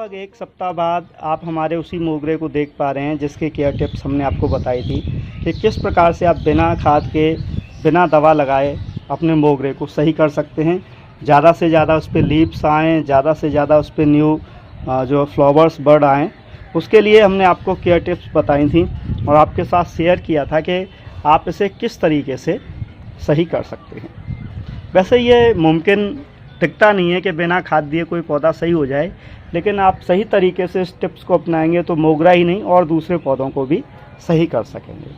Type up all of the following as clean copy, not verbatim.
लगभग एक सप्ताह बाद आप हमारे उसी मोगरे को देख पा रहे हैं जिसके केयर टिप्स हमने आपको बताई थी कि किस प्रकार से आप बिना खाद के, बिना दवा लगाए अपने मोगरे को सही कर सकते हैं। ज़्यादा से ज़्यादा उस पर लीव्स आएँ, ज़्यादा से ज़्यादा उस पर न्यू जो फ्लावर्स बर्ड आएँ, उसके लिए हमने आपको केयर टिप्स बताई थी और आपके साथ शेयर किया था कि आप इसे किस तरीके से सही कर सकते हैं। वैसे ये मुमकिन दिखता नहीं है कि बिना खाद दिए कोई पौधा सही हो जाए, लेकिन आप सही तरीके से इस टिप्स को अपनाएंगे तो मोगरा ही नहीं और दूसरे पौधों को भी सही कर सकेंगे।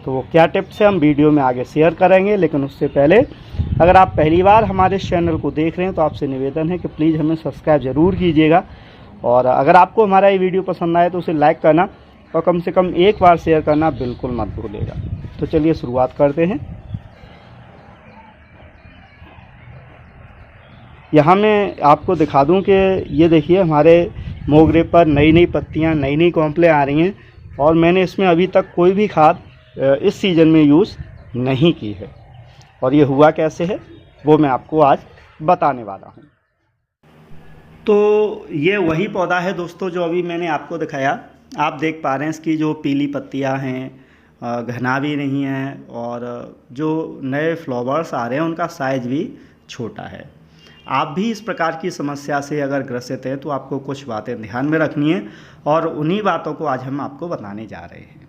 तो वो क्या टिप्स है हम वीडियो में आगे शेयर करेंगे, लेकिन उससे पहले अगर आप पहली बार हमारे इस चैनल को देख रहे हैं तो आपसे निवेदन है कि प्लीज़ हमें सब्सक्राइब ज़रूर कीजिएगा और अगर आपको हमारा ये वीडियो पसंद आए तो उसे लाइक करना और कम से कम एक बार शेयर करना बिल्कुल मत भूलिएगा। तो चलिए शुरुआत करते हैं। यहाँ मैं आपको दिखा दूं कि ये देखिए हमारे मोगरे पर नई नई पत्तियाँ, नई नई कॉम्पलें आ रही हैं और मैंने इसमें अभी तक कोई भी खाद इस सीज़न में यूज़ नहीं की है। और ये हुआ कैसे है वो मैं आपको आज बताने वाला हूँ। तो ये वही पौधा है दोस्तों जो अभी मैंने आपको दिखाया। आप देख पा रहे हैं इसकी जो पीली पत्तियाँ हैं, घना भी नहीं है और जो नए फ्लावर्स आ रहे हैं उनका साइज़ भी छोटा है। आप भी इस प्रकार की समस्या से अगर ग्रसित हैं तो आपको कुछ बातें ध्यान में रखनी है और उन्हीं बातों को आज हम आपको बताने जा रहे हैं।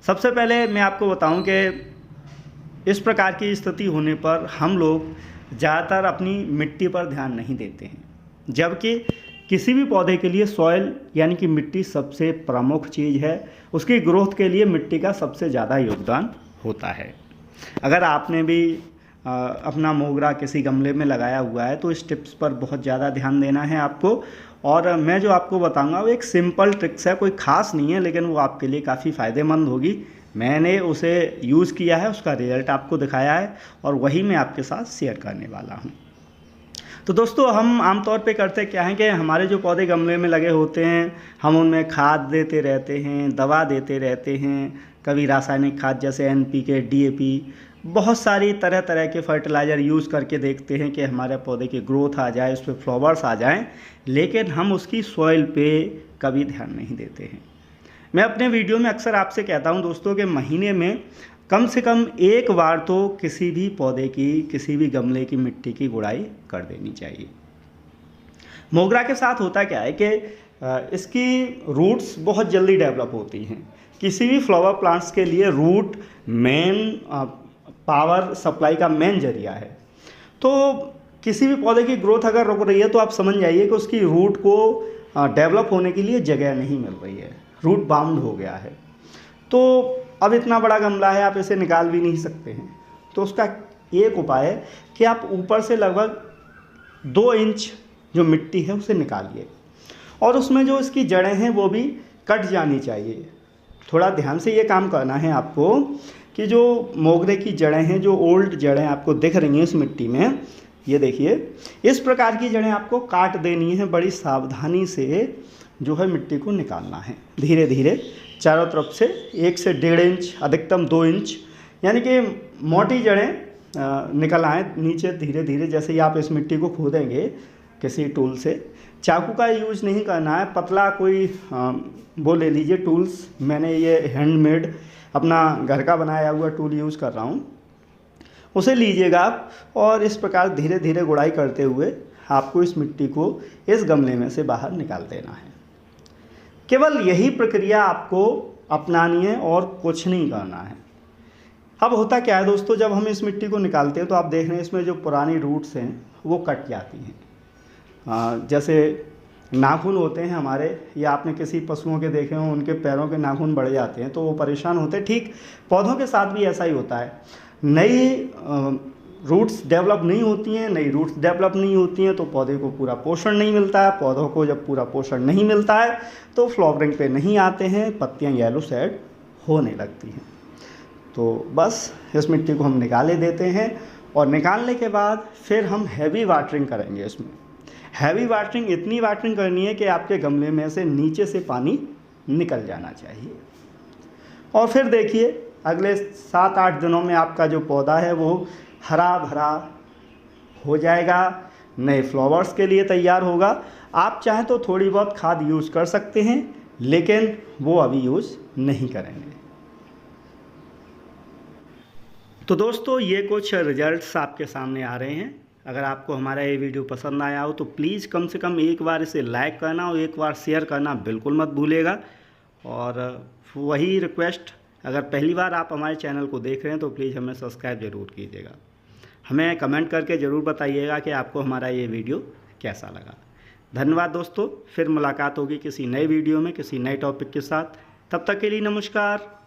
सबसे पहले मैं आपको बताऊं कि इस प्रकार की स्थिति होने पर हम लोग ज़्यादातर अपनी मिट्टी पर ध्यान नहीं देते हैं, जबकि किसी भी पौधे के लिए सॉइल यानी कि मिट्टी सबसे प्रमुख चीज़ है। उसकी ग्रोथ के लिए मिट्टी का सबसे ज़्यादा योगदान होता है। अगर आपने भी अपना मोगरा किसी गमले में लगाया हुआ है तो इस टिप्स पर बहुत ज़्यादा ध्यान देना है आपको। और मैं जो आपको बताऊंगा वो एक सिंपल ट्रिक्स है, कोई ख़ास नहीं है, लेकिन वो आपके लिए काफ़ी फ़ायदेमंद होगी। मैंने उसे यूज़ किया है, उसका रिज़ल्ट आपको दिखाया है और वही मैं आपके साथ शेयर करने वाला हूँ। तो दोस्तों हम आमतौर पे करते क्या हैं कि हमारे जो पौधे गमले में लगे होते हैं हम उनमें खाद देते रहते हैं, दवा देते रहते हैं, कभी रासायनिक खाद जैसे NPK, DAP, बहुत सारी तरह तरह के फर्टिलाइज़र यूज़ करके देखते हैं कि हमारे पौधे की ग्रोथ आ जाए, उस पर फ्लावर्स आ जाएं, लेकिन हम उसकी सॉइल पे कभी ध्यान नहीं देते हैं। मैं अपने वीडियो में अक्सर आपसे कहता हूं दोस्तों कि महीने में कम से कम एक बार तो किसी भी पौधे की, किसी भी गमले की मिट्टी की गुड़ाई कर देनी चाहिए। मोगरा के साथ होता क्या है कि इसकी रूट्स बहुत जल्दी डेवलप होती हैं। किसी भी फ्लावर प्लांट्स के लिए रूट मेन पावर सप्लाई का मेन जरिया है। तो किसी भी पौधे की ग्रोथ अगर रुक रही है तो आप समझ जाइए कि उसकी रूट को डेवलप होने के लिए जगह नहीं मिल रही है, रूट बाउंड हो गया है। तो अब इतना बड़ा गमला है, आप इसे निकाल भी नहीं सकते हैं। तो उसका एक उपाय है कि आप ऊपर से लगभग 2 इंच जो मिट्टी है उसे निकालिए और उसमें जो इसकी जड़ें हैं वो भी कट जानी चाहिए। थोड़ा ध्यान से ये काम करना है आपको कि जो मोगरे की जड़ें हैं, जो ओल्ड जड़ें आपको दिख रही हैं इस मिट्टी में, ये देखिए इस प्रकार की जड़ें आपको काट देनी है। बड़ी सावधानी से जो है मिट्टी को निकालना है, धीरे धीरे चारों तरफ से 1 से 1.5 इंच, अधिकतम 2 इंच, यानी कि मोटी जड़ें निकल आएँ नीचे धीरे धीरे। जैसे ही आप इस मिट्टी को खोदेंगे किसी टूल से, चाकू का यूज़ नहीं करना है, पतला कोई वो ले लीजिए टूल्स। मैंने ये हैंडमेड अपना घर का बनाया हुआ टूल यूज़ कर रहा हूँ, उसे लीजिएगा आप और इस प्रकार धीरे धीरे गुड़ाई करते हुए आपको इस मिट्टी को इस गमले में से बाहर निकाल देना है। केवल यही प्रक्रिया आपको अपनानी है और कुछ नहीं करना है। अब होता क्या है दोस्तों, जब हम इस मिट्टी को निकालते हैं तो आप देख रहे हैं इसमें जो पुरानी रूट्स हैं वो कट जाती हैं। जैसे नाखून होते हैं हमारे, या आपने किसी पशुओं के देखे हों उनके पैरों के नाखून बढ़ जाते हैं तो वो परेशान होते हैं। ठीक पौधों के साथ भी ऐसा ही होता है। नई रूट्स डेवलप नहीं होती हैं, नई रूट्स डेवलप नहीं होती हैं तो पौधे को पूरा पोषण नहीं मिलता है। पौधों को जब पूरा पोषण नहीं मिलता है तो फ्लावरिंग पे नहीं आते हैं, पत्तियां येलो शेड होने लगती हैं। तो बस इस मिट्टी को हम निकाले देते हैं और निकालने के बाद फिर हम हैवी वाटरिंग करेंगे। इसमें हैवी वाटरिंग, इतनी वाटरिंग करनी है कि आपके गमले में से नीचे से पानी निकल जाना चाहिए। और फिर देखिए अगले 7-8 दिनों में आपका जो पौधा है वो हरा भरा हो जाएगा, नए फ्लावर्स के लिए तैयार होगा। आप चाहें तो थोड़ी बहुत खाद यूज़ कर सकते हैं, लेकिन वो अभी यूज़ नहीं करेंगे। तो दोस्तों ये कुछ रिजल्ट्स आपके सामने आ रहे हैं। अगर आपको हमारा ये वीडियो पसंद आया हो तो प्लीज़ कम से कम एक बार इसे लाइक करना और एक बार शेयर करना बिल्कुल मत भूलिएगा। और वही रिक्वेस्ट, अगर पहली बार आप हमारे चैनल को देख रहे हैं तो प्लीज़ हमें सब्सक्राइब ज़रूर कीजिएगा। हमें कमेंट करके ज़रूर बताइएगा कि आपको हमारा ये वीडियो कैसा लगा। धन्यवाद दोस्तों, फिर मुलाकात होगी किसी नए वीडियो में किसी नए टॉपिक के साथ। तब तक के लिए नमस्कार।